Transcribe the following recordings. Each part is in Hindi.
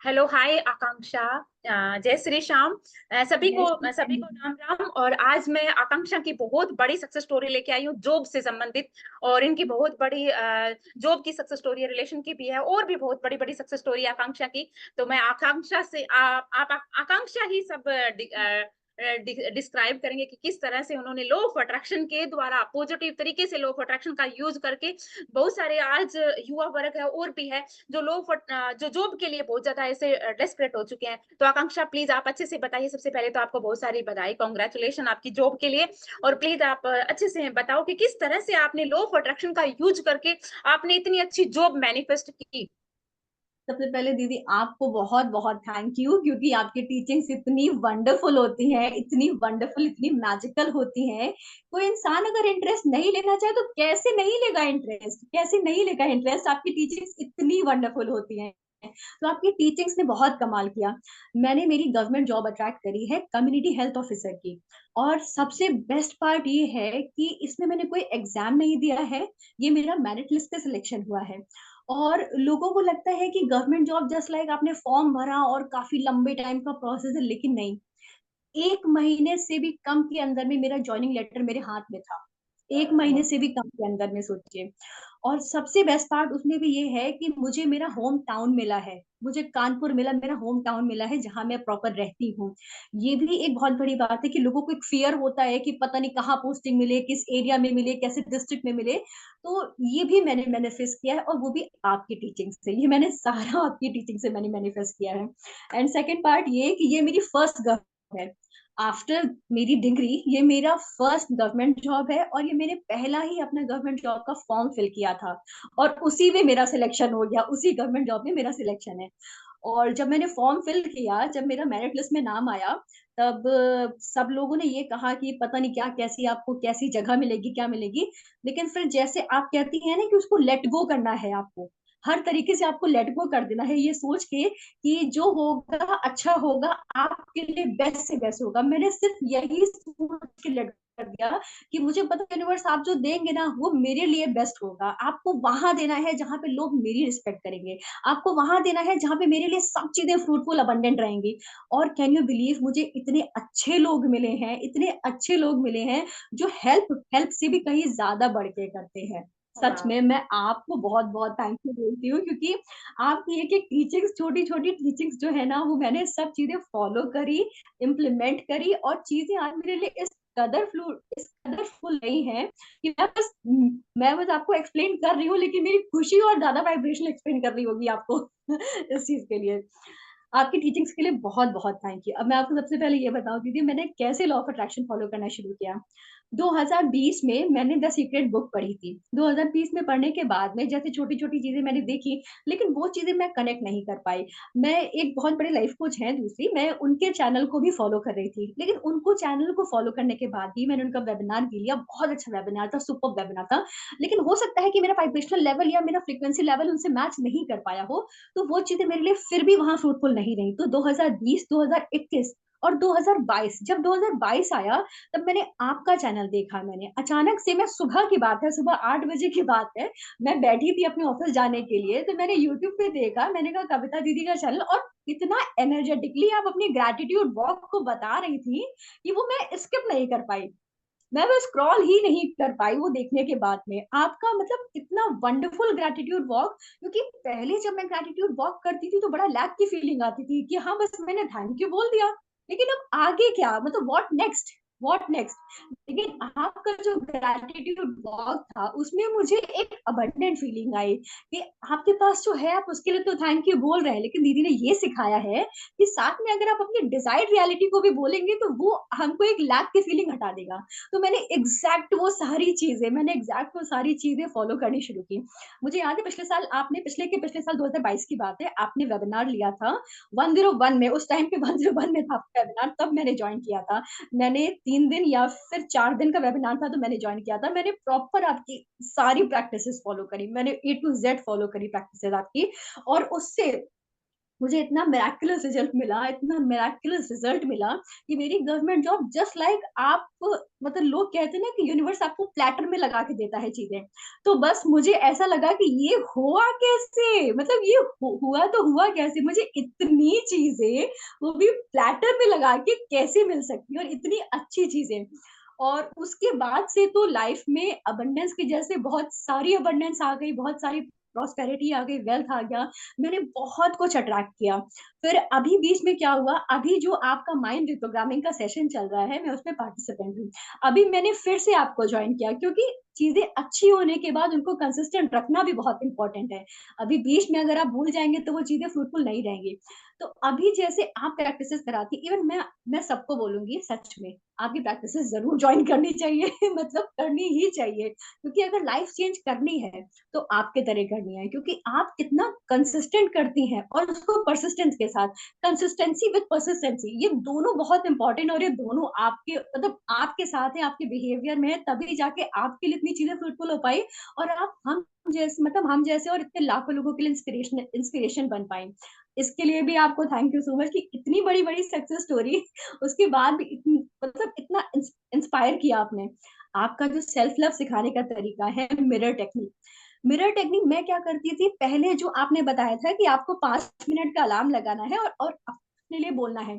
हेलो हाय आकांक्षा। जय श्री श्याम। जय श्री सभी को कृष्ण। राम राम। और आज मैं आकांक्षा की बहुत बड़ी सक्सेस स्टोरी लेके आई हूँ जॉब से संबंधित। और इनकी बहुत बड़ी जॉब की सक्सेस स्टोरी है, रिलेशन की भी है, और भी बहुत बड़ी बड़ी सक्सेस स्टोरी है आकांक्षा की। तो मैं आकांक्षा से आप आकांक्षा ही सब डिस्क्राइब करेंगे कि किस तरह से उन्होंने लॉ ऑफ अट्रैक्शन के द्वारा पॉजिटिव तरीके से लॉ ऑफ अट्रैक्शन का यूज करके बहुत सारे आज युवा वर्ग है और भी है जो जो जॉब के लिए बहुत ज्यादा ऐसे डेस्परेट हो चुके हैं। तो आकांक्षा प्लीज आप अच्छे से बताइए। सबसे पहले तो आपको बहुत सारी बधाई, कॉन्ग्रेचुलेशन आपकी जॉब के लिए। और प्लीज आप अच्छे से बताओ कि किस तरह से आपने लॉ ऑफ अट्रैक्शन का यूज करके आपने इतनी अच्छी जॉब मैनिफेस्ट की। सबसे पहले दीदी आपको बहुत बहुत थैंक यू, क्योंकि आपकी टीचिंग्स इतनी वंडरफुल होती हैं, इतनी वंडरफुल, इतनी मैजिकल होती हैं। कोई इंसान अगर इंटरेस्ट नहीं लेना चाहे तो कैसे नहीं लेगा इंटरेस्ट, कैसे नहीं लेगा इंटरेस्ट। आपकी टीचिंग्स इतनी वंडरफुल होती हैं। तो आपकी टीचिंग्स ने बहुत कमाल किया। मैंने मेरी गवर्नमेंट जॉब अट्रैक्ट करी है कम्युनिटी हेल्थ ऑफिसर की। और सबसे बेस्ट पार्ट ये है कि इसमें मैंने कोई एग्जाम नहीं दिया है। ये मेरा मेरिट लिस्ट पे सिलेक्शन हुआ है। और लोगों को लगता है कि गवर्नमेंट जॉब जस्ट लाइक आपने फॉर्म भरा और काफी लंबे टाइम का प्रोसेस है, लेकिन नहीं। 1 महीने से भी कम के अंदर में मेरा ज्वाइनिंग लेटर मेरे हाथ में था। 1 महीने से भी कम के अंदर में, सोचिए। और सबसे बेस्ट पार्ट उसमें भी ये है कि मुझे मेरा होम टाउन मिला है। मुझे कानपुर मिला, मेरा होम टाउन मिला है जहां मैं प्रॉपर रहती हूँ। ये भी एक बहुत बड़ी बात है कि लोगों को एक फियर होता है कि पता नहीं कहाँ पोस्टिंग मिले, किस एरिया में मिले, कैसे डिस्ट्रिक्ट में मिले। तो ये भी मैंने मैनिफेस्ट किया है, और वो भी आपकी टीचिंग से। ये मैंने सारा आपकी टीचिंग से मैंने मैनिफेस्ट किया है। एंड सेकेंड पार्ट ये कि ये मेरी फर्स्ट गवर्नमेंट है। आफ्टर मेरी डिग्री ये मेरा फर्स्ट गवर्नमेंट जॉब है, और ये मैंने पहला ही अपना गवर्नमेंट जॉब का फॉर्म फिल किया था। और उसी में मेरा सिलेक्शन हो गया, उसी गवर्नमेंट जॉब में मेरा सिलेक्शन है। और जब मैंने फॉर्म फिल किया, जब मेरा मेरिट लिस्ट में नाम आया, तब सब लोगों ने ये कहा कि पता नहीं क्या, कैसी आपको कैसी जगह मिलेगी, क्या मिलेगी। लेकिन फिर जैसे आप कहती हैं ना कि उसको लेट गो करना है, आपको हर तरीके से आपको लेट गो कर देना है, ये सोच के कि जो होगा अच्छा होगा, आपके लिए बेस्ट से बेस्ट होगा। मैंने सिर्फ यही सोच के लेट कर दिया कि मुझे पता है यूनिवर्स आप जो देंगे ना वो मेरे लिए बेस्ट होगा। आपको वहां देना है जहां पे लोग मेरी रिस्पेक्ट करेंगे। आपको वहां देना है जहां पे मेरे लिए सब चीजें फ्रूटफुल अबंडेंट रहेंगी। और कैन यू बिलीव, मुझे इतने अच्छे लोग मिले हैं, इतने अच्छे लोग मिले हैं जो हेल्प हेल्प से भी कहीं ज्यादा बढ़ के करते हैं। सच वाह। में मैं आपको बहुत बहुत थैंक यू बोलती हूँ, क्योंकि आपकी एक एक टीचिंग्स, छोटी छोटी टीचिंग्स जो है ना, वो मैंने सब चीजें फॉलो करी, इम्प्लीमेंट करी, और चीजें आज मेरे लिए इस कदर फुल रही हैं कि मैं बस आपको एक्सप्लेन कर रही हूँ, लेकिन मेरी खुशी और ज्यादा वाइब्रेशन एक्सप्लेन कर रही होगी आपको इस चीज के लिए। आपकी टीचिंग्स के लिए बहुत बहुत थैंक यू। अब मैं आपको सबसे पहले ये बताऊं दीदी, मैंने कैसे लॉ ऑफ अट्रैक्शन फॉलो करना शुरू किया। 2020 में मैंने द सीक्रेट बुक पढ़ी थी। 2020 में पढ़ने के बाद में जैसे छोटी छोटी चीजें मैंने देखी, लेकिन वो चीजें मैं कनेक्ट नहीं कर पाई। मैं एक बहुत बड़े लाइफ कोच हैं दूसरी, मैं उनके चैनल को भी फॉलो कर रही थी, लेकिन उनको चैनल को फॉलो करने के बाद भी मैंने उनका वेबिनार भी लिया। बहुत अच्छा वेबिनार था, सुपर वेबिनार था। लेकिन हो सकता है कि मेरा वाइब्रेशनल लेवल या मेरा फ्रिक्वेंसी लेवल उनसे मैच नहीं कर पाया हो। तो वो चीजें मेरे लिए फिर भी वहां फ्रूटफुल नहीं रही। तो 2020, 2021 और 2022, जब 2022 आया, तब मैंने आपका चैनल देखा। मैंने अचानक से, मैं सुबह की बात है, सुबह 8 बजे की बात है, मैं बैठी थी अपने ऑफिस जाने के लिए, तो मैंने यूट्यूब पे देखा, मैंने कहा कविता दीदी का चैनल। और इतना एनर्जेटिकली आप अपनी ग्रेटिट्यूड वॉक को बता रही थी कि वो मैं स्किप नहीं कर पाई। मैं बस स्क्रॉल ही नहीं कर पाई वो देखने के बाद में। आपका मतलब इतना वंडरफुल ग्रेटिट्यूड वॉक, क्योंकि पहले जब मैं ग्रेटिट्यूड वॉक करती थी तो बड़ा लैक की फीलिंग आती थी कि हाँ बस मैंने थैंक यू बोल दिया, लेकिन अब आगे क्या, मतलब व्हाट नेक्स्ट, व्हाट नेक्स्ट। लेकिन आपका जो ग्रेटिट्यूड वॉक था उसमें मुझे एक अबंडेंट फीलिंग आई कि आपके पास जो है आप उसके लिए तो थैंक यू बोल रहे हैं, लेकिन दीदी ने ये सिखाया है कि साथ में अगर आप अपनी डिजायर्ड रियलिटी को भी बोलेंगे तो वो हमको एक लैक की फीलिंग हटा देगा। तो मैंने एग्जैक्ट वो सारी चीजें फॉलो करनी शुरू की। मुझे याद है पिछले साल आपने, पिछले साल 2022 की बात है, आपने वेबिनार लिया था 101 में। उस टाइम पे 101 में था आपका वेबिनार, तब मैंने ज्वाइन किया था। मैंने 3 दिन या फिर 4 दिन का वेबिनार था, तो मैंने ज्वाइन किया था। मैंने प्रॉपर आपकी सारी प्रैक्टिसेस फॉलो करी, मैंने A to Z फॉलो करी प्रैक्टिसेस आपकी। और उससे मुझे इतना मिरेक्युलस रिजल्ट मिला, इतना मिरेक्युलस रिजल्ट मिला कि मेरी गवर्नमेंट जॉब जस्ट लाइक आप, मतलब लोग कहते हैं ना कि यूनिवर्स आपको प्लेटर में लगा के देता है चीज़ें। तो बस मुझे ऐसा लगा कि ये हुआ कैसे? मतलब ये हुआ तो हुआ कैसे? मुझे इतनी चीज़ें वो भी प्लेटर में लगा के कैसे मिल सकती हैं और इतनी अच्छी चीज़ें। और उसके बाद से तो लाइफ में अबंडेंस की जैसे बहुत सारी अबंडेंस आ गई, बहुत सारी प्रॉस्पेरिटी आ गई, वेल्थ आ गया। मैंने बहुत कुछ अट्रैक्ट किया। फिर अभी बीच में क्या हुआ, अभी जो आपका माइंड रिप्रोग्रामिंग का सेशन चल रहा है, मैं उसमें पार्टिसिपेंट हूँ। अभी मैंने फिर से आपको जॉइन किया क्योंकि चीज़ें अच्छी होने के बाद उनको कंसिस्टेंट रखना भी बहुत इम्पोर्टेंट है। अभी बीच में अगर आप भूल जाएँगे तो वो चीज़ें फ्रूटफुल नहीं रहेंगी। तो अभी जैसे आप प्रैक्टिसेस कराती, इवन मैं सबको बोलूँगी सच में, आपकी प्रैक्टिसेस ज़रूर जॉइन करनी चाहिए मतलब करनी ही चाहिए क्योंकि अगर लाइफ चेंज करनी है तो आपके तरह करनी है क्योंकि आप कितना कंसिस्टेंट करती हैं और उसको परसिस्टेंस के साथ, कंसिस्टेंसी विद परसिस्टेंसी, ये दोनों बहुत इंपॉर्टेंट और ये दोनों आपके मतलब आपके साथ है, आपके बिहेवियर में है, तभी जाके आपके लिए इतनी चीजें फ्रूटफुल हो पाई और आप हम जैसे और इतने लाखों लोगों के लिए इंस्पिरेशन इंस्पिरेशन बन पाए। इसके लिए भी आपको थैंक यू सो मच कि इतनी बड़ी बड़ी सक्सेस स्टोरी उसके बाद भी मतलब इतना इंस्पायर किया आपने। आपका जो सेल्फ लव सिखाने का तरीका है, मिरर टेक्निक, मिरर टेक्निक मैं क्या करती थी पहले, जो आपने बताया था कि आपको 5 मिनट का अलार्म लगाना है और अपने लिए बोलना है।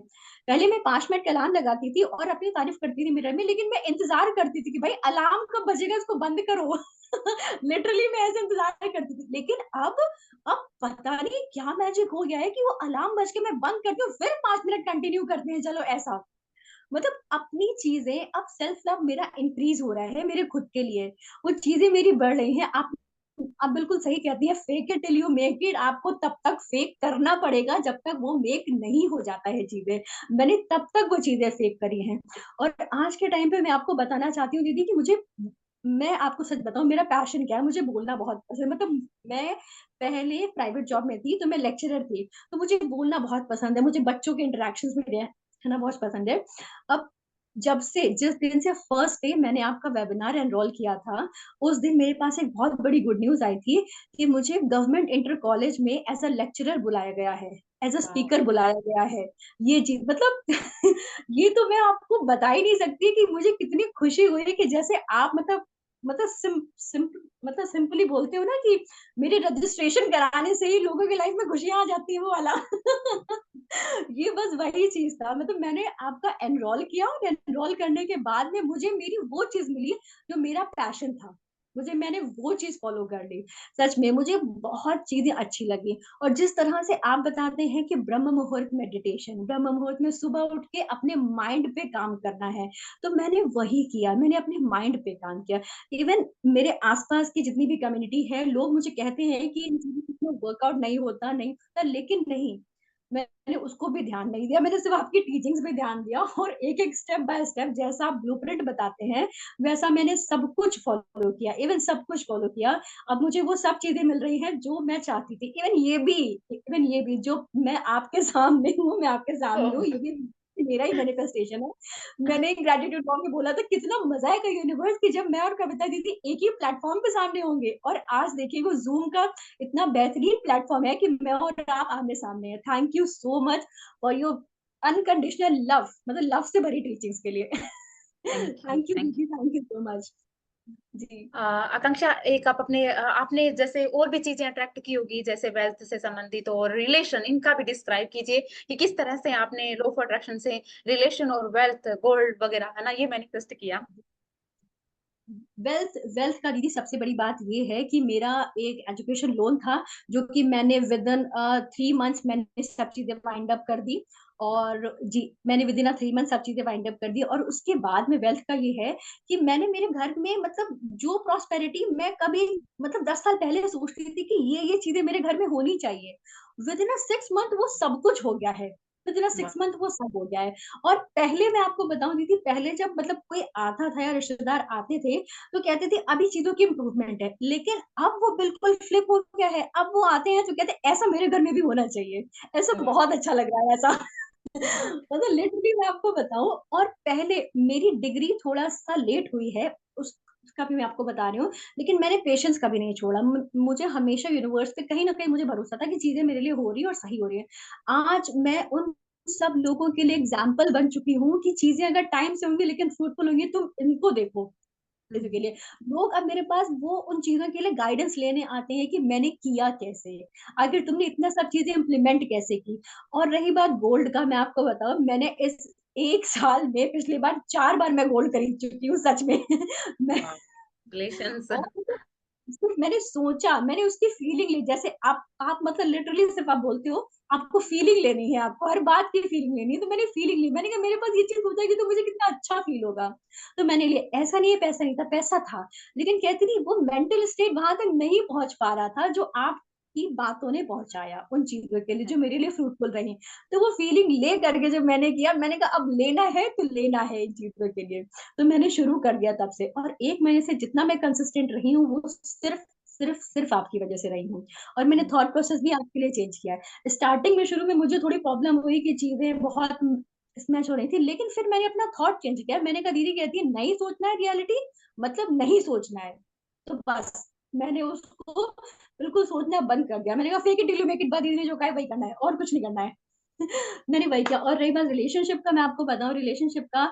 पहले मैं 5 मिनट का अलार्म लगाती थी और अपनी तारीफ करती थी मिरर में, लेकिन मैं इंतजार करती थी कि भाई अलार्म कब बजेगा, इसको बंद करो। लिटरली मैं ऐसे इंतजार करती थी, लेकिन अब पता नहीं क्या मैजिक हो गया है कि वो अलार्म बज के मैं बंद करती हूँ, फिर 5 मिनट कंटिन्यू करते हैं, चलो ऐसा। मतलब अपनी चीजें, अब सेल्फ लव मेरा इंक्रीज हो रहा है मेरे खुद के लिए, वो चीजें मेरी बढ़ रही हैं। आप बिल्कुल सही कहती है, fake it till you make it, आपको तब तक फेक करना पड़ेगा जब तक वो मेक नहीं हो जाता है चीजें। मैंने तब तक वो चीजें फेक करी हैं और आज के टाइम पे मैं आपको बताना चाहती हूँ दीदी कि मुझे, मैं आपको सच बताऊं मेरा पैशन क्या है, मुझे बोलना बहुत पसंद, मतलब मैं पहले प्राइवेट जॉब में थी तो मैं लेक्चरर थी, तो मुझे बोलना बहुत पसंद है, मुझे बच्चों के इंटरेक्शंस में रहना बहुत पसंद है। अब जब से, जिस दिन से फर्स्ट डे मैंने आपका वेबिनार एनरोल किया था, उस दिन मेरे पास एक बहुत बड़ी गुड न्यूज आई थी कि मुझे गवर्नमेंट इंटर कॉलेज में एज अ लेक्चरर बुलाया गया है, एज अ वाओ! स्पीकर बुलाया गया है। ये चीज मतलब ये तो मैं आपको बता ही नहीं सकती कि मुझे कितनी खुशी हुई कि जैसे आप मतलब मतलब सिंपली बोलते हो ना कि मेरे रजिस्ट्रेशन कराने से ही लोगों की लाइफ में खुशियां आ जाती है, वो वाला। ये बस वही चीज था, मतलब मैंने आपका एनरोल किया और एनरोल करने के बाद में मुझे मेरी वो चीज मिली जो मेरा पैशन था, मुझे, मैंने वो चीज फॉलो कर ली। सच में मुझे बहुत चीजें अच्छी लगी। और जिस तरह से आप बताते हैं कि ब्रह्म मुहूर्त मेडिटेशन, ब्रह्म मुहूर्त में सुबह उठ के अपने माइंड पे काम करना है, तो मैंने वही किया, मैंने अपने माइंड पे काम किया। इवन मेरे आसपास की जितनी भी कम्युनिटी है, लोग मुझे कहते हैं कि इन चीजों में वर्कआउट नहीं होता, नहीं होता, लेकिन नहीं, मैंने उसको भी ध्यान नहीं दिया, मैंने सिर्फ आपकी टीचिंग्स पे ध्यान दिया और एक-एक स्टेप बाय स्टेप जैसा आप ब्लूप्रिंट बताते हैं, वैसा मैंने सब कुछ फॉलो किया, इवन सब कुछ फॉलो किया। अब मुझे वो सब चीज़ें मिल रही हैं जो मैं चाहती थी। इवन ये भी जो मैं आपके सामने हूँ, मैं आपके सामने हूँ, ओह! ये भी मेरा ही मैनिफेस्टेशन है। मैंने ग्रैटिट्यूड बॉम्ब में बोला था कितना मज़ा आएगा यूनिवर्स कि जब मैं और कविता दीदी एक ही प्लेटफ़ॉर्म पे सामने होंगे, और आज देखिए वो ज़ूम का इतना बेहतरीन प्लेटफॉर्म है कि मैं और आप आमने-सामने हैं। Thank you so much for your unconditional love, मतलब लव से भरी टीचिंग्स के लिए। Thank you, thank you thank दीदी, थैंक यू सो मच। जी। आकांक्षा, एक आप अपने आपने जैसे और भी चीज़ें अट्रैक्ट की होगी जैसे वेल्थ से संबंधित और रिलेशन, इनका भी डिस्क्राइब कीजिए कि किस तरह से आपने लॉ ऑफ अट्रैक्शन से रिलेशन और वेल्थ, गोल्ड वगैरह है ना, ये मैनिफेस्ट किया? वेल्थ वेल्थ का दीदी सबसे बड़ी बात ये है कि मेरा एक एजुकेशन लोन था, जो कि मैंने विदिन 3 मंथ्स मैंने सब चीज़ें वाइंड अप कर दी। और जी, मैंने विदिन 3 मंथ सब चीज़ें वाइंड अप कर दी और उसके बाद में वेल्थ का ये है कि मैंने मेरे घर में मतलब जो प्रॉस्पेरिटी मैं कभी मतलब 10 साल पहले सोचती थी कि ये चीज़ें मेरे घर में होनी चाहिए, विदिन 6 मंथ वो सब कुछ हो गया है। विदिन 6 वाह! मंथ वो सब हो गया है। और पहले मैं आपको बताऊँ दीदी, पहले जब मतलब कोई आता था या रिश्तेदार आते थे, तो कहते थे अभी चीज़ों की इम्प्रूवमेंट है। लेकिन अब वो बिल्कुल फ्लिप हो गया है। अब वो आते हैं तो कहते हैं ऐसा मेरे घर में भी होना चाहिए। ऐसा वाह! बहुत अच्छा लग रहा है ऐसा। मतलब लिटरली मैं आपको बताऊँ, और पहले मेरी डिग्री थोड़ा-सा लेट हुई है। उस उसका भी मैं आपको बता रही हूँ, लेकिन मैंने पेशेंस कभी नहीं छोड़ा। मुझे हमेशा यूनिवर्स पे कहीं न कहीं मुझे भरोसा था कि चीज़ें मेरे लिए हो रही है और सही हो रही है। आज मैं उन सब लोगों के लिए एग्ज़ाम्पल बन चुकी हूँ कि चीज़ें अगर टाइम से होंगी लेकिन फ्रूटफुल होंगी, तुम इनको देखो। चीज़ों के हुँ, लिए। लोग अब मेरे पास वो उन चीज़ों के लिए गाइडेंस लेने आते हैं कि मैंने किया कैसे? आखिर तुमने इतना सब चीज़ें इम्प्लीमेंट कैसे की? और रही बात गोल्ड का, मैं आपको बताऊँ, मैंने इस 1 साल में पिछली बार 4 बार मैं गोल्ड खरीद चुकी हूँ सच में। मैं वाह! कांग्रेचुलेशंस। और मतलब सिर्फ मैंने सोचा, मैंने उसकी फीलिंग ली। जैसे आप मतलब लिटरली सिर्फ आप बोलते हो, आपको फीलिंग लेनी है, आपको हर बात की फीलिंग लेनी है, तो मैंने फीलिंग ली। मैंने कहा मेरे पास ये चीज़ हो जाएगी तो मुझे कितना अच्छा फील होगा। तो मैंने लिया। ऐसा नहीं है पैसा नहीं था, पैसा था। लेकिन कहते नहीं, वो मेंटल स्टेट वहाँ तक नहीं पहुँच पा रहा था जो आपकी बातों ने पहुँचाया उन चीज़ों के लिए जो मेरे लिए फ्रूटफुल रही। तो वो फीलिंग ले करके जब मैंने किया, मैंने कहा अब लेना है तो लेना है इन चीज़ों के लिए। तो मैंने शुरू कर दिया तब से, और 1 महीने से जितना मैं कंसिस्टेंट रही हूँ वो सिर्फ आपकी वजह से रही हूँ। और मैंने थॉट प्रोसेस भी आपके लिए चेंज किया है। स्टार्टिंग में शुरू में मुझे थोड़ी प्रॉब्लम हुई कि चीज़ें बहुत मिसमैच हो रही थी, लेकिन फिर मैंने अपना थॉट चेंज किया। मैंने कहा दीदी कहती है नहीं सोचना है रियलिटी, मतलब नहीं सोचना है। तो बस मैंने उसको बिल्कुल सोचना बंद कर दिया। मैंने कहा fake it till you make it, बा दीदी ने जो कहा है वही करना है और कुछ नहीं करना है। मैंने वही किया। और रही बात रिलेशनशिप का, मैं आपको बताऊँ रिलेशनशिप का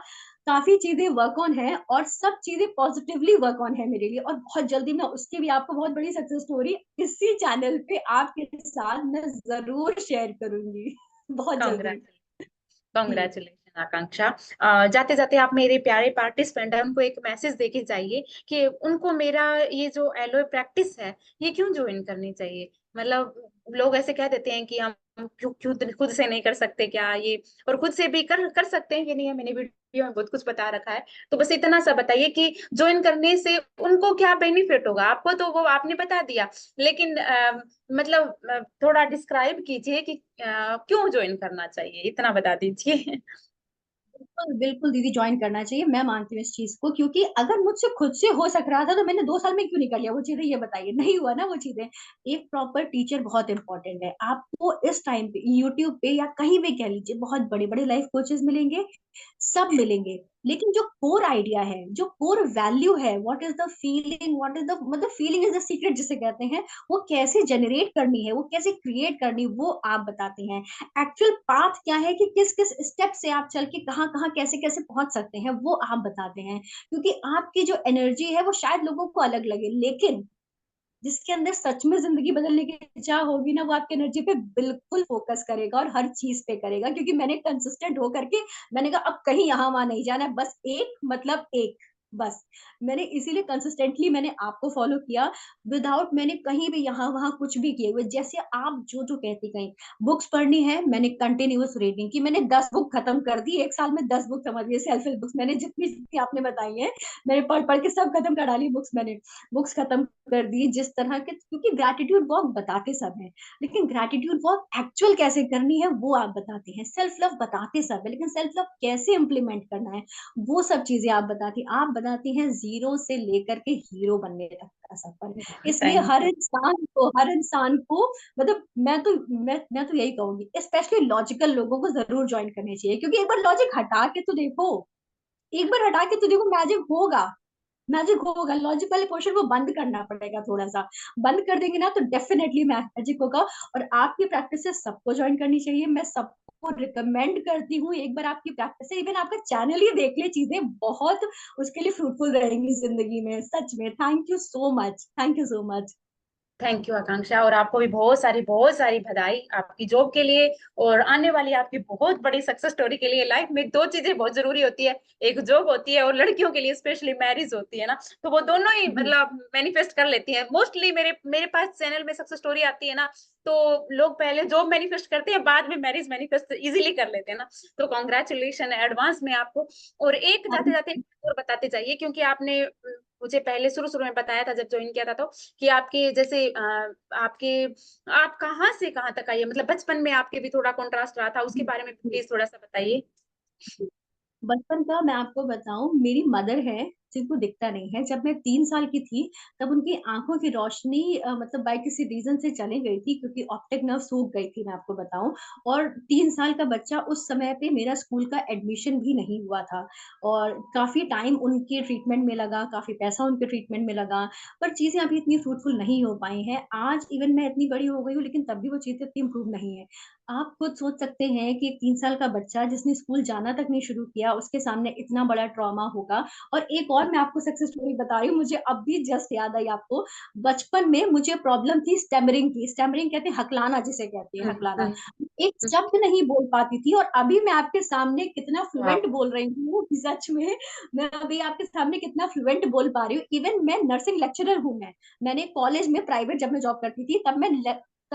काफ़ी चीज़ें वर्क ऑन है और सब चीज़ें पॉज़िटिवली वर्क ऑन है मेरे लिए, और बहुत जल्दी मैं उसकी भी आपको बहुत बड़ी सक्सेस स्टोरी इसी चैनल पे आपके साथ मैं ज़रूर शेयर करूँगी बहुत जल्दी। कांग्रेचुलेशन। जी। कांग्रेचुलेशन आकांक्षा। जाते-जाते आप मेरे प्यारे पार्टिसिपेंट हैं, उनको एक मैसेज देके जाइए कि उनको मेरा ये जो एलोए प्रैक्टिस है, ये क्यों जॉइन करनी चाहिए? मतलब लोग ऐसे कह देते हैं कि हम क्यों क्यों खुद से नहीं कर सकते क्या ये? और खुद से भी कर सकते हैं कि नहीं है, मैंने वीडियो में बहुत कुछ बता रखा है। तो बस इतना सा बताइए कि जॉइन करने से उनको क्या बेनिफिट होगा? आपको तो वो आपने बता दिया, लेकिन मतलब थोड़ा डिस्क्राइब कीजिए कि क्यों जॉइन करना चाहिए? इतना बता दीजिए। बिल्कुल, बिल्कुल दीदी जॉइन करना चाहिए। मैं मानती हूँ इस चीज़ को, क्योंकि अगर मुझसे खुद से हो सक रहा था तो मैंने 2 साल में क्यों नहीं कर लिया वो चीज़ें, ये बताइए? नहीं हुआ ना वो चीज़ें। एक प्रॉपर टीचर बहुत इम्पोर्टेंट है। आपको इस टाइम पे यूट्यूब पे या कहीं भी कह लीजिए बहुत बड़े-बड़े लाइफ कोचेज़ मिलेंगे, सब मिलेंगे। लेकिन जो कोर आइडिया है, जो कोर वैल्यू है, what is the feeling, what is the मतलब फीलिंग इज़ द सीक्रेट जिसे कहते हैं, वो कैसे जनरेट करनी है, वो कैसे क्रिएट करनी है, वो आप बताते हैं। एक्चुअल पाथ क्या है कि किस-किस स्टेप से आप चल के कहाँ-कहाँ, कैसे-कैसे पहुँच सकते हैं, वो आप बताते हैं। क्योंकि आपकी जो एनर्जी है वो शायद लोगों को अलग लगे, लेकिन जिसके अंदर सच में ज़िंदगी बदलने की चाह होगी ना, वो आपकी एनर्जी पे बिल्कुल फ़ोकस करेगा और हर चीज़ पे करेगा। क्योंकि मैंने कंसिस्टेंट हो करके मैंने कहा अब कहीं यहाँ-वहाँ नहीं जाना है, बस एक मतलब एक, बस। मैंने इसीलिए कंसिस्टेंटली मैंने आपको फ़ॉलो किया, विदाउट मैंने कहीं भी यहाँ-वहाँ कुछ भी किए हुए। जैसे आप जो-जो कहती गईं, बुक्स पढ़नी है, मैंने कंटीन्यूअस रीडिंग की, मैंने 10 बुक खत्म कर दी, 1 साल में 10 बुक समझिए सेल्फ हेल्प बुक्स मैंने जितनी-जितनी आपने बताई हैं, मैंने पढ़-पढ़ के सब खत्म करा ली बुक्स मैंने। बुक्स खत्म कर दी जिस तरह के, क्योंकि ग्रैटिट्यूड वॉक बताते सब हैं, लेकिन ग्रैटिट्यूड वॉक एक्चुअल कैसे करनी है वो आप बताते हैं। सेल्फ लव बताते सब हैं, लेकिन सेल्फ लव कैसे इम्प्लीमेंट करना है, वो सब चीज़ें आप बताती हैं ज़ीरो से लेकर के हीरो बनने तक का सफ़र। इसलिए थैंक यू। हर इंसान को मतलब मैं तो यही कहूँगी, स्पेशली लॉजिकल लोगों को ज़रूर जॉइन करनी चाहिए, क्योंकि एक बार लॉजिक हटा के तो देखो, एक बार हटा के तो देखो, मैजिक होगा। लॉजिक वाले पोर्शन को बंद करना पड़ेगा थोड़ा-सा। बंद कर देंगे ना तो डेफ़िनेटली मैजिक होगा। और आपकी प्रैक्टिसेज़ सबको जॉइन करनी चाहिए। मैं सबको रिकमेंड करती हूँ, एक बार आपकी प्रैक्टिस है, इवन आपका चैनल ही देख ले, चीज़ें बहुत उसके लिए फ्रूटफुल रहेंगी ज़िंदगी में। सच में thank you so much. Thank you so much. Thank you Akanksha, और आपको भी बहुत सारी बधाई आपकी जॉब के लिए और आने वाली आपकी बहुत बड़ी सक्सेस स्टोरी के लिए। लाइफ में 2 चीज़ें बहुत ज़रूरी होती है, एक जॉब होती है और लड़कियों के लिए स्पेशली मैरिज होती है ना, तो वो दोनों ही जी। मतलब मैनिफेस्ट कर लेती हैं। मोस्टली मेरे मेरे पास चैनल में सक्सेस स्टोरी आती है ना, तो लोग पहले जॉब मैनिफेस्ट करते हैं, बाद में मैरिज मैनिफेस्ट ईज़िली कर लेते हैं ना। तो कांग्रेचुलेशन एडवांस में आपको। और एक थैंक जाते-जाते और बताते जाइए, क्योंकि आपने मुझे पहले शुरू-शुरू में बताया था जब जॉइन किया था, तो कि आपके जैसे आपके आप कहाँ से कहाँ तक आई है? मतलब बचपन में आपके भी थोड़ा कॉन्ट्रास्ट रहा था, उसके बारे में यू। प्लीज़ थोड़ा-सा बताइए? बचपन का मैं आपको बताऊँ, मेरी मदर है, बच्चे को दिखता नहीं है। जब मैं 3 साल की थी, तब उनकी आँखों की रोशनी मतलब बाय किसी रीज़न से चली गई थी, क्योंकि ऑप्टिक नर्व सूख गई थी, मैं आपको बताऊँ। और 3 साल का बच्चा, उस समय पे मेरा स्कूल का एडमिशन भी नहीं हुआ था, और काफ़ी टाइम उनके ट्रीटमेंट में लगा, काफ़ी पैसा उनके ट्रीटमेंट में लगा, पर चीज़ें अभी इतनी फ्रूटफुल नहीं हो पाई हैं। आज इवन मैं इतनी बड़ी हो गई हूँ, लेकिन तब भी वो चीज़ें इतनी इम्प्रूव नहीं है। आप खुद सोच सकते हैं कि 3 साल का बच्चा जिसने स्कूल जाना तक नहीं शुरू किया, उसके सामने इतना बड़ा ट्रॉमा होगा। और एक और मैं आपको सक्सेस स्टोरी बता रही हूँ, मुझे अब भी जस्ट याद आई आपको। बचपन में मुझे प्रॉब्लम थी स्टैमरिंग की। स्टैमरिंग कहते हैं हकलाना, जिसे कहते हैं हुँ, हकलाना। हुँ, एक हुँ। शब्द नहीं बोल पाती थी, और अभी मैं आपके सामने कितना फ्लुएंट वाओ! बोल रही हूँ, सच में। मैं अभी आपके सामने कितना फ्लुएंट बोल पा रही हूँ। इवन मैं नर्सिंग लेक्चरर हूँ मैं। मैंने कॉलेज में प्राइवेट जब मैं जॉब करती थी, तब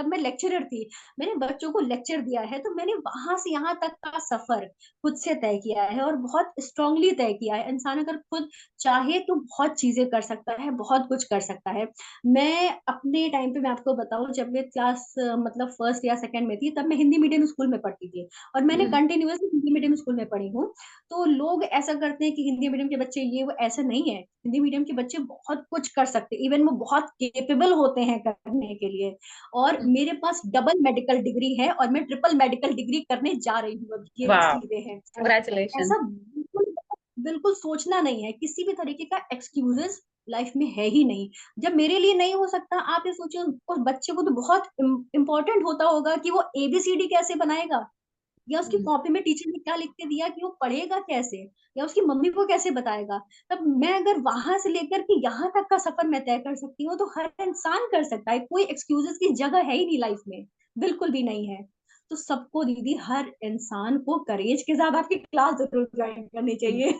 मैं लेक्चरर थी। मैंने बच्चों को लेक्चर दिया है, तो मैंने वहाँ से यहाँ तक का सफ़र खुद से तय किया है, और बहुत स्ट्रांगली तय किया है। इंसान अगर खुद चाहे तो बहुत चीज़ें कर सकता है, बहुत कुछ कर सकता है। मैं अपने टाइम पे मैं आपको बताऊँ, जब मैं क्लास मतलब फर्स्ट या सेकंड में थी, तब मैं हिंदी मीडियम स्कूल में पढ़ती थी, और मैंने हुँ, कंटिन्यूअसली हिंदी मीडियम स्कूल में पढ़ी हूँ। तो लोग ऐसा करते हैं कि हिंदी मीडियम के बच्चे ये वो, ऐसा नहीं है। हिंदी मीडियम के बच्चे बहुत कुछ कर सकते हैं, इवन वो बहुत कैपेबल होते हैं करने के लिए। और हुँ। मेरे पास डबल मेडिकल डिग्री है, और मैं ट्रिपल मेडिकल डिग्री करने जा रही हूँ, अब ये वाओ! चीज़ें हैं। कांग्रेचुलेशन। ऐसा बिल्कुल बिल्कुल सोचना नहीं है, किसी भी तरीके का एक्सक्यूज़ेज़ लाइफ में है ही नहीं। जब मेरे लिए नहीं हो सकता, आप ये सोचिए उस बच्चे को तो बहुत इम्पोर्टेंट होता होगा कि वो एबीसीडी कैसे बनाएगा? या उसकी हुँ। कॉपी में टीचर ने क्या लिख के दिया कि वो पढ़ेगा कैसे? या उसकी मम्मी को कैसे बताएगा? तब मैं अगर वहाँ से लेकर के यहाँ तक का सफ़र मैं तय कर सकती हूँ, तो हर इंसान कर सकता है। कोई एक्सक्यूज़ेज़ की जगह है ही नहीं लाइफ़ में, बिल्कुल भी नहीं है। तो सबको दीदी, हर इंसान को करेज के साथ आपकी क्लास ज़रूर जॉइन करनी हुँ। चाहिए।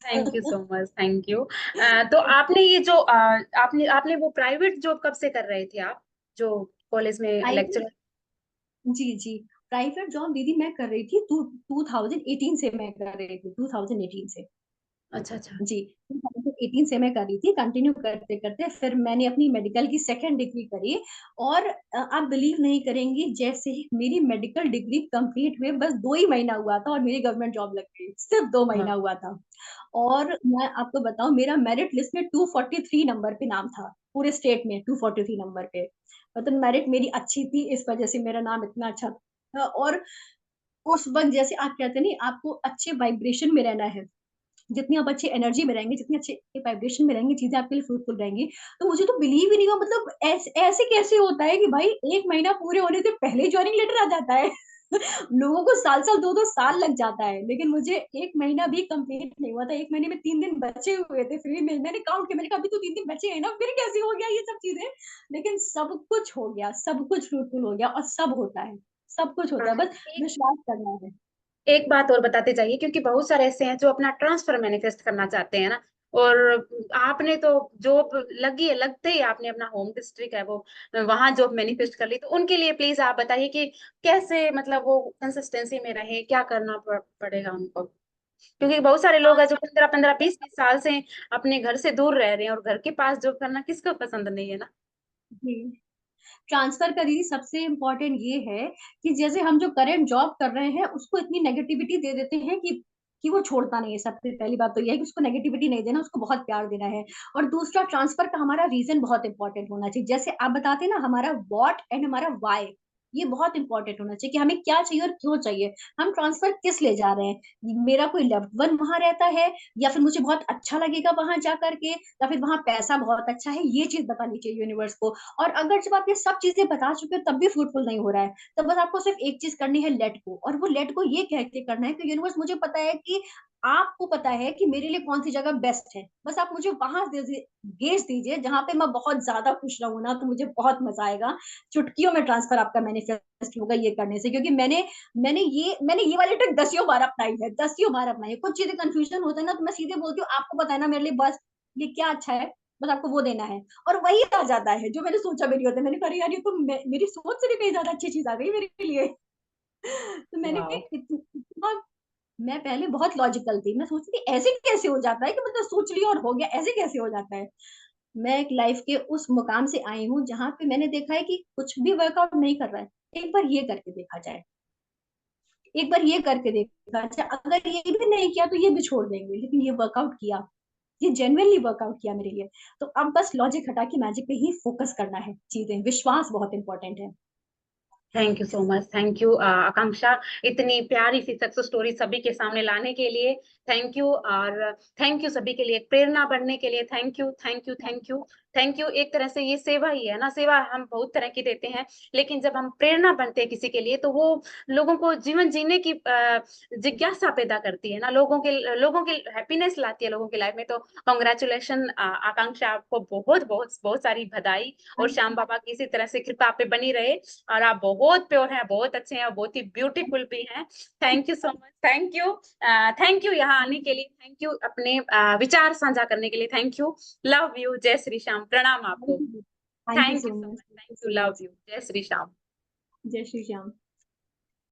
Thank you so much, thank you. तो आपने ये जो आपने आपने वो प्राइवेट जॉब कब से कर रहे थे आप? जो कॉलेज में प्राइवेट लेक्चरर। जी, जी। प्राइवेट जॉब दीदी मैं कर रही थी, 2018 से मैं कर रही थी, 2018 से। अच्छा, अच्छा। जी, 2018 से मैं कर रही थी, कंटिन्यू करते-करते फिर मैंने अपनी मेडिकल की सेकंड डिग्री करी, और आप बिलीव नहीं करेंगी, जैसे ही मेरी मेडिकल डिग्री कंप्लीट हुए बस 2 ही महीना हुआ था, और मेरी गवर्नमेंट जॉब लग गई, सिर्फ 2 वाह! महीना हुआ था। और मैं आपको बताऊँ, मेरा मेरिट लिस्ट में 243 नंबर पे नाम था, पूरे स्टेट में 243 नंबर पे। मतलब मेरिट मेरी अच्छी थी, इस वजह से मेरा नाम इतना अच्छा था। और उस वक़्त, जैसे आप कहते हैं नहीं, आपको अच्छे वाइब्रेशन में रहना है। जितनी आप अच्छी एनर्जी में रहेंगे, जितनी अच्छे वाइब्रेशन में रहेंगे, चीज़ें आपके लिए फ्रूटफुल रहेंगी। तो मुझे तो बिलीव ही नहीं हुआ, मतलब ऐसे कैसे होता है कि भाई 1 महीना पूरे होने से पहले ही जॉइनिंग लेटर आ जाता है। लोगों को साल-साल 2-2 साल लग जाता है, लेकिन मुझे 1 महीना भी कंप्लीट नहीं हुआ था। 1 महीने में 3 दिन बचे हुए थे फ्री में। मैंने काउंट किया, मैंने कहा अभी तो 3 दिन बचे हैं ना, फिर कैसे हो गया ये सब चीज़ें? लेकिन सब कुछ हो गया, सब कुछ फ्रूटफुल हो गया, और सब होता है, सब कुछ होता है, बस एक विश्वास करना है। एक बात और बताते जाइए, क्योंकि बहुत सारे ऐसे हैं जो अपना ट्रांसफर मैनिफेस्ट करना चाहते हैं ना। और आपने तो जॉब लगी है, लगते ही आपने अपना होम डिस्ट्रिक्ट है वो वहां जॉब मैनिफेस्ट कर ली, तो उनके लिए प्लीज आप बताइए कि कैसे मतलब वो कंसिस्टेंसी में रहे, क्या करना पड़ेगा उनको। क्योंकि बहुत सारे लोग हाँ, हैं जो 15-15 20-20 साल से अपने घर से दूर रह रहे हैं, और घर के पास जॉब करना किसको पसंद नहीं है ना। जी। ट्रांसफर का दीदी सबसे इम्पोर्टेंट ये है कि जैसे हम जो करंट जॉब कर रहे हैं, उसको इतनी नेगेटिविटी दे देते हैं कि वो छोड़ता नहीं है। सबसे पहली बात तो ये है कि उसको नेगेटिविटी नहीं देना, उसको बहुत प्यार देना है। और दूसरा, ट्रांसफर का हमारा रीज़न बहुत इम्पोर्टेंट होना चाहिए। जैसे आप बताते हैं ना, हमारा व्हाट एंड हमारा व्हाय, ये बहुत इम्पोर्टेंट होना चाहिए कि हमें क्या चाहिए और क्यों चाहिए। हम ट्रांसफर किस लिए जा रहे हैं? मेरा कोई लव्ड वन वहाँ रहता है, या फिर मुझे बहुत अच्छा लगेगा वहाँ जा कर के, या फिर वहाँ पैसा बहुत अच्छा है, ये चीज़ बतानी चाहिए यूनिवर्स को। और अगर जब आप ये सब चीज़ें बता चुके हो, तब भी फ्रूटफुल नहीं हो रहा है, तब बस आपको सिर्फ़ एक चीज़ करनी है, लेट गो। और वो लेट गो ये कह के करना है कि यूनिवर्स, मुझे पता है कि आपको पता है कि मेरे लिए कौन-सी जगह बेस्ट है। बस आप मुझे वहाँ भेज दीजिए जहाँ पे मैं बहुत ज़्यादा खुश रहूँ ना, तो मुझे बहुत मज़ा आएगा। चुटकियों में ट्रांसफ़र आपका मैनिफेस्ट होगा ये करने से, क्योंकि मैंने ये वाली ट्रिक दसियों बार अपनाई है, दसियों बार अपनाई है। कुछ चीज़ें कन्फ्यूज़न होता है ना, तो मैं सीधे बोलती हूँ, आपको पता है ना मेरे लिए बस ये क्या अच्छा है, बस आपको वो देना है। और वही आ जाता है जो मैंने सोचा भी नहीं होता। मैंने कहा अरे यार, ये तो मेरी सोच से भी कहीं ज़्यादा अच्छी चीज़ आ गई मेरे लिए। तो मैंने वाह! इतना मैं पहले बहुत लॉजिकल थी। मैं सोचती थी ऐसे कैसे हो जाता है कि मतलब सोच लिया और हो गया, ऐसे कैसे हो जाता है? मैं एक लाइफ़ के उस मुकाम से आई हूँ जहाँ पे मैंने देखा है कि कुछ भी वर्कआउट नहीं कर रहा है, एक बार ये करके देखा जाए, एक बार ये करके देखा जाए। अगर ये भी नहीं किया तो ये भी छोड़ देंगे, लेकिन ये वर्कआउट किया, ये जेन्युइनली वर्कआउट किया मेरे लिए। तो अब बस लॉजिक हटा के मैजिक पे ही फोकस करना है चीजें, विश्वास बहुत इंपॉर्टेंट है। Thank you so much, thank you Akanksha, इतनी प्यारी सी सक्सेस स्टोरी सभी के सामने लाने के लिए। थैंक यू, और थैंक यू सभी के लिए, एक प्रेरणा बनने के लिए। Thank you, thank you, thank you, thank you. एक तरह से ये सेवा ही है ना, सेवा हम बहुत तरह की देते हैं, लेकिन जब हम प्रेरणा बनते हैं किसी के लिए, तो वो लोगों को जीवन जीने की जिज्ञासा पैदा करती है ना, लोगों के हैप्पीनेस लाती है लोगों की लाइफ में। तो कॉन्ग्रेचुलेशन आकांक्षा, आपको बहुत बहुत बहुत सारी बधाई, और थैंक श्याम यू। बाबा की इसी तरह से कृपा आप पे बनी रहे, और आप बहुत प्योर हैं, बहुत अच्छे हैं, और बहुत ही ब्यूटीफुल भी हैं। Thank you so much, thank you, thank you यहाँ आने के लिए, थैंक यू अपने विचार साझा करने के लिए, थैंक यू। लव यू, जय श्री श्याम, प्रणाम आपको। Thank you thank you so so much, much, thank thank you you, so love much. You, जय श्री श्याम। जय श्री श्याम।